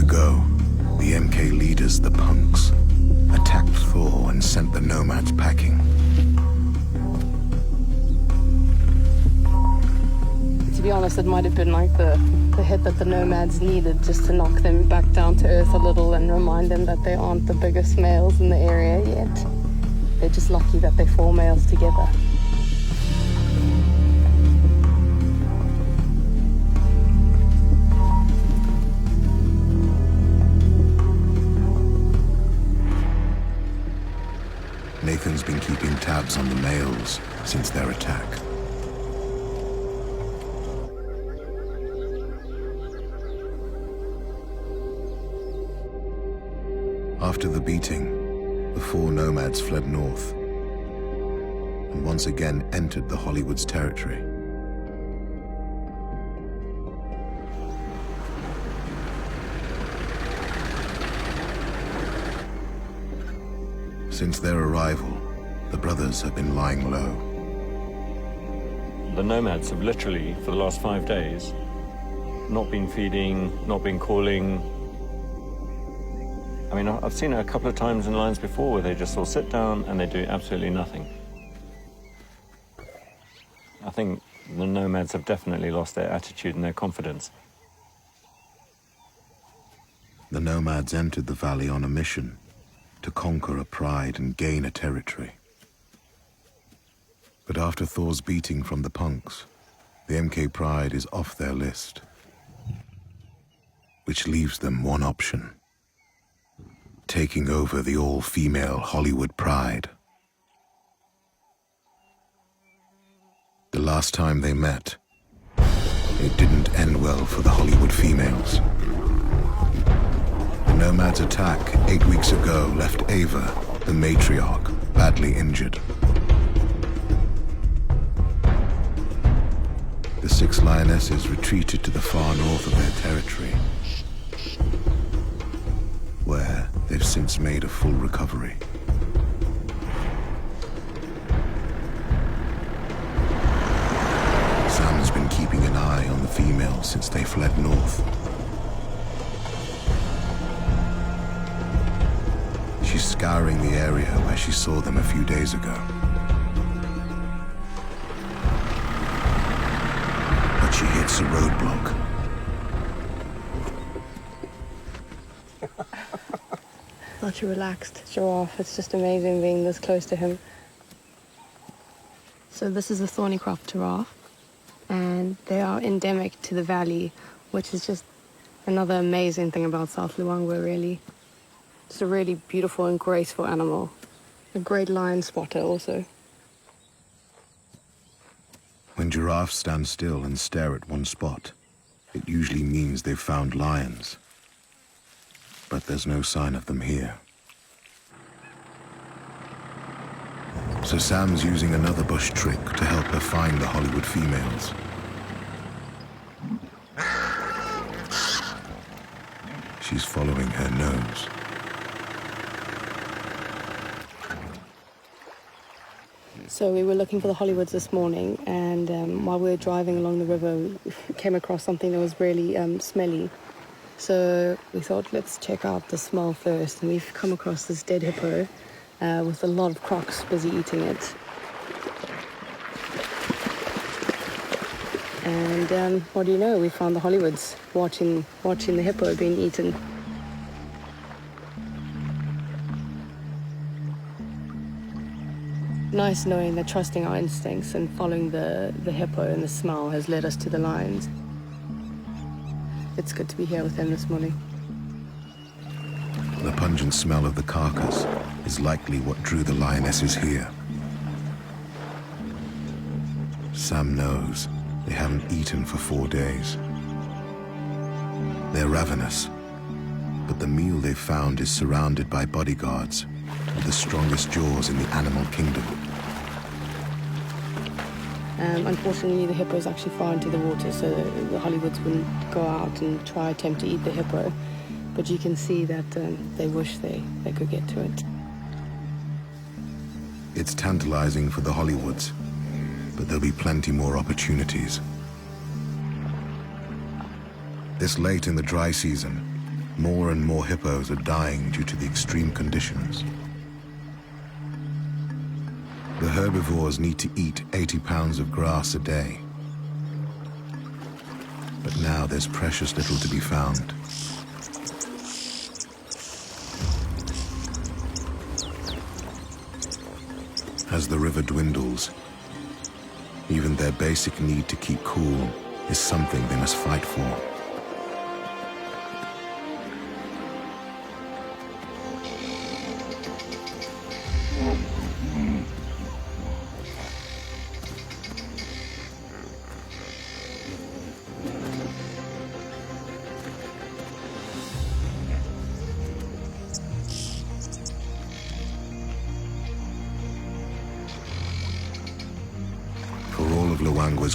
ago, the MK leaders, the punks, attacked Thor and sent the Nomads packing. To be honest, it might have been like the hit that the Nomads needed just to knock them back down to earth a little and remind them that they aren't the biggest males in the area yet. They're just lucky that they're 4 males together. Nathan's been keeping tabs on the males since their attack. After the beating, the 4 Nomads fled north and once again entered the Hollywood's territory. Since their arrival, the brothers have been lying low. The Nomads have literally, for the last 5 days, not been feeding, not been calling. I mean, I've seen it a couple of times in lines before where they just all sit down and they do absolutely nothing. I think the Nomads have definitely lost their attitude and their confidence. The Nomads entered the valley on a mission to conquer a pride and gain a territory. But after Thor's beating from the punks, the MK pride is off their list, which leaves them one option: taking over the all-female Hollywood pride. The last time they met, it didn't end well for the Hollywood females. The Nomads' attack 8 weeks ago left Ava, the matriarch, badly injured. The 6 Lionesses retreated to the far north of their territory, where they've since made a full recovery. Sam's been keeping an eye on the females since they fled north. She's scouring the area where she saw them a few days ago. But she hits a roadblock. Such a relaxed giraffe. It's just amazing being this close to him. So this is a thorny crop giraffe, and they are endemic to the valley, which is just another amazing thing about South Luangwa, really. It's a really beautiful and graceful animal. A great lion spotter also. When giraffes stand still and stare at one spot, it usually means they've found lions. But there's no sign of them here. So Sam's using another bush trick to help her find the Hollywood females. She's following her nose. So we were looking for the Hollywoods this morning, and while we were driving along the river, we came across something that was really smelly. So we thought, let's check out the smell first, and we've come across this dead hippo with a lot of crocs busy eating it. And what do you know, we found the Hollywoods watching the hippo being eaten. Nice knowing that trusting our instincts and following the hippo and the smell has led us to the lions. It's good to be here with them this morning. The pungent smell of the carcass is likely what drew the lionesses here. Sam knows they haven't eaten for 4 days. They're ravenous, but the meal they've found is surrounded by bodyguards with the strongest jaws in the animal kingdom. Unfortunately, the hippo is actually far into the water, so the Hollywoods wouldn't go out and attempt to eat the hippo. But you can see that they wish they could get to it. It's tantalizing for the Hollywoods, but there'll be plenty more opportunities. This late in the dry season, More and more hippos are dying due to the extreme conditions. The herbivores need to eat 80 pounds of grass a day. But now there's precious little to be found. As the river dwindles, even their basic need to keep cool is something they must fight for.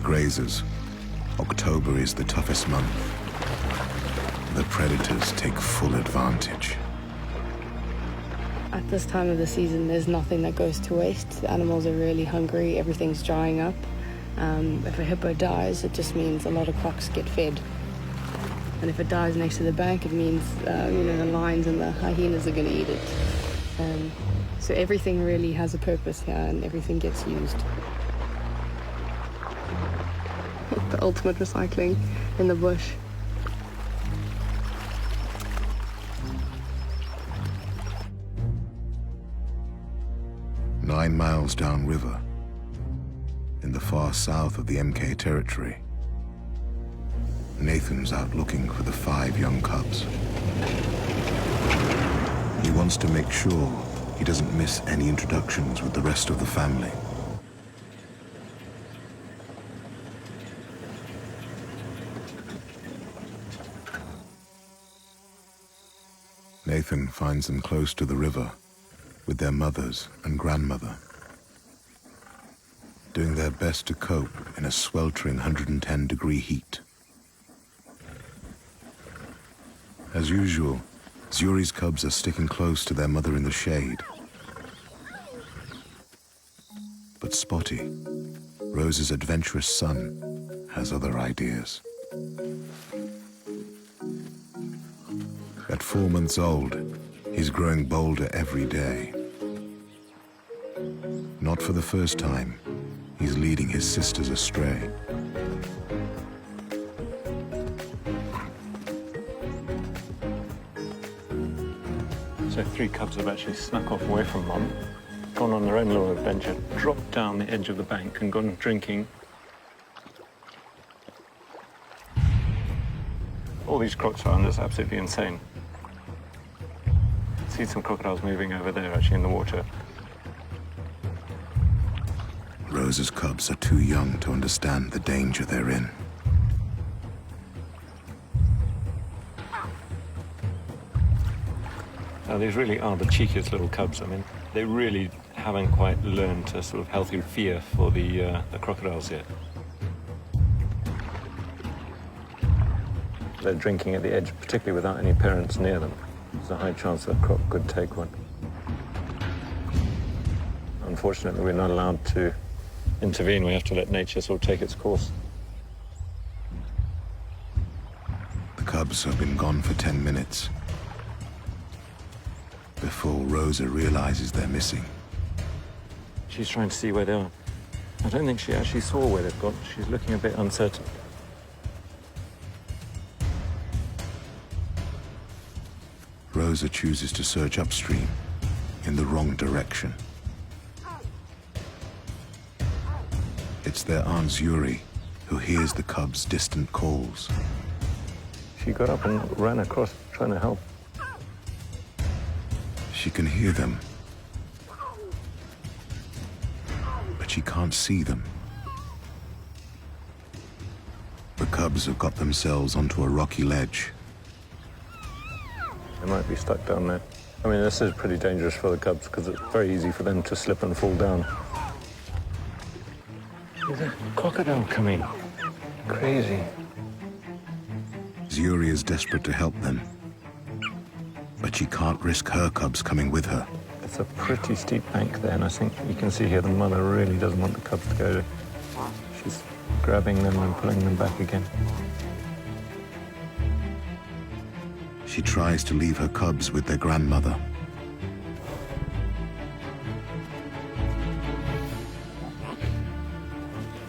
Grazers, October is the toughest month. The predators take full advantage. At this time of the season, there's nothing that goes to waste. The animals are really hungry, everything's drying up. If a hippo dies, it just means a lot of crocs get fed. And if it dies next to the bank, it means the lions and the hyenas are going to eat it. So everything really has a purpose here, and everything gets used. The ultimate recycling in the bush. Nine miles downriver, in the far south of the MK territory, Nathan's out looking for the 5 young cubs. He wants to make sure he doesn't miss any introductions with the rest of the family. Nathan finds them close to the river with their mothers and grandmother, doing their best to cope in a sweltering 110-degree heat. As usual, Zuri's cubs are sticking close to their mother in the shade. But Spotty, Rose's adventurous son, has other ideas. At 4 months old, he's growing bolder every day. Not for the first time, he's leading his sisters astray. So 3 cubs have actually snuck off away from Mum, gone on their own little adventure, dropped down the edge of the bank and gone drinking. All these crocs around us, absolutely insane. See some crocodiles moving over there, actually, in the water. Rose's cubs are too young to understand the danger they're in. Now, these really are the cheekiest little cubs. I mean, they really haven't quite learned a sort of healthy fear for the crocodiles yet. They're drinking at the edge, particularly without any parents near them. There's a high chance that a croc could take one. Unfortunately, we're not allowed to intervene. We have to let nature sort of take its course. The cubs have been gone for 10 minutes before Rosa realizes they're missing. She's trying to see where they are. I don't think she actually saw where they've gone. She's looking a bit uncertain. Rosa chooses to search upstream in the wrong direction. It's their Aunt Zuri who hears the cubs' distant calls. She got up and ran across, trying to help. She can hear them, but she can't see them. The cubs have got themselves onto a rocky ledge. They might be stuck down there. I mean, this is pretty dangerous for the cubs because it's very easy for them to slip and fall down. There's a crocodile coming. Crazy. Zuri is desperate to help them, but she can't risk her cubs coming with her. It's a pretty steep bank there, and I think you can see here the mother really doesn't want the cubs to go. She's grabbing them and pulling them back again. She tries to leave her cubs with their grandmother.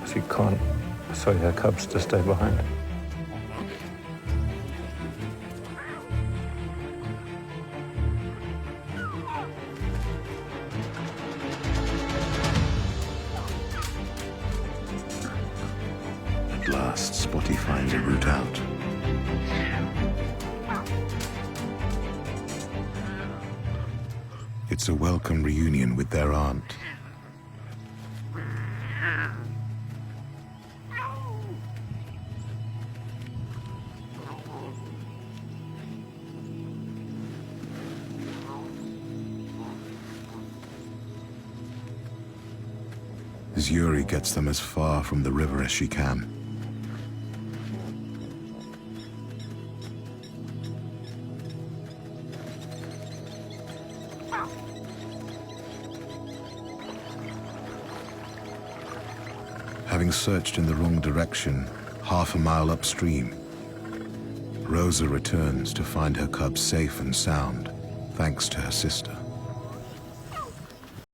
She can't persuade her cubs to stay behind. At last, Spotty finds a route out. It's a welcome reunion with their aunt. Yuri gets them as far from the river as she can. Having searched in the wrong direction, half a mile upstream, Rosa returns to find her cubs safe and sound, thanks to her sister.